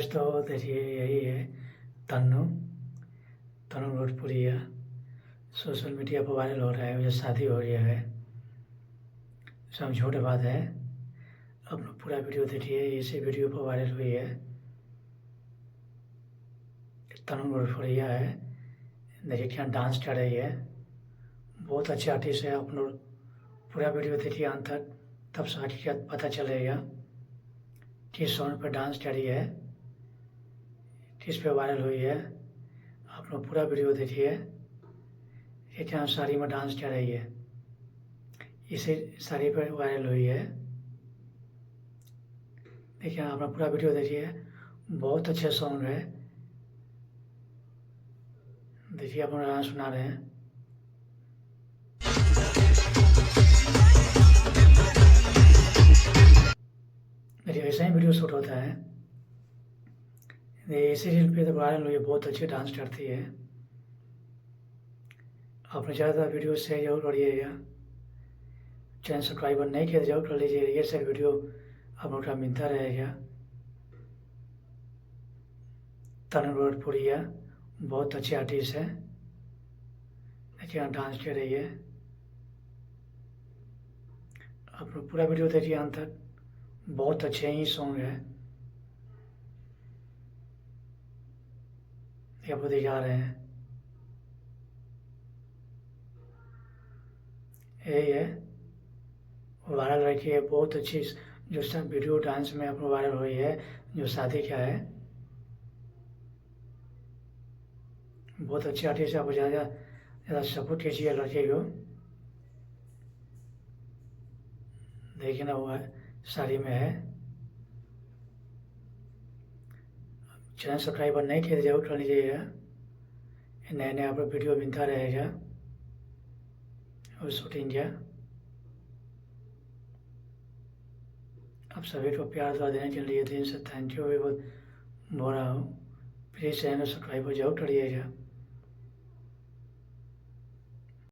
दोस्तों देखिए यही है तन्नू तन्नू भोजपुरिया सोशल मीडिया पर वायरल हो रहा है। मुझे शादी हो गया है, सब झूठ बात है। अब लोग पूरा वीडियो देखिए, इसी वीडियो पर वायरल हुई है। तन्नू भोजपुरिया है, देखिए क्या डांस कर रही है। बहुत अच्छे आर्टिस्ट है। आप लोग पूरा वीडियो देखिए अंत तक, तब से हकीकत पता चलेगा किस सॉन्ग पर डांस करी है, किस पे वायरल हुई है। आप लोग पूरा वीडियो देखिए। ये क्या साड़ी में डांस कर रही है, इसी साड़ी पर वायरल हुई है। देखिए आप लोग पूरा वीडियो देखिए, बहुत अच्छे सॉन्ग है। देखिए आप लोग डांस सुना रहे हैं। देखिए ऐसा ही वीडियो शूट होता है। इसी रील पे तो वायरल हुई है, बहुत अच्छी डांस करती है। आपने ज़्यादा वीडियो शेयर जरूर करिएगा। चैनल सब्सक्राइबर नहीं किया तो जरूर कर लीजिए। ये सब वीडियो आप लोग का मिलता रहेगा। तन्नू भोजपुरिया बहुत अच्छे आर्टिस्ट है। देखिए यहाँ डांस कर रही है। आप लोग पूरा वीडियो देखिए अंत तक, बहुत अच्छे ही सॉन्ग है। ये आपको दिखा रहे हैं, यही है वायरल रखी है। बहुत अच्छी जो सब वीडियो डांस में आप वायरल हुई है, जो शादी का है। बहुत अच्छे आर्टिस्ट, आप ज़्यादा ज़्यादा सपोर्ट कीजिए लड़के को। देखिए ना, वो साड़ी में है। चैनल सब्सक्राइबर नहीं किए तो जरूर कर लीजिएगा। नए नए आप वीडियो मिलता रहेगा और शूटिंग का। आप सभी को प्यार दुआ देने के लिए दिन से थैंक यू भी बोल रहा हूँ। प्लीज़ चैनल सब्सक्राइब जरूर करिएगा।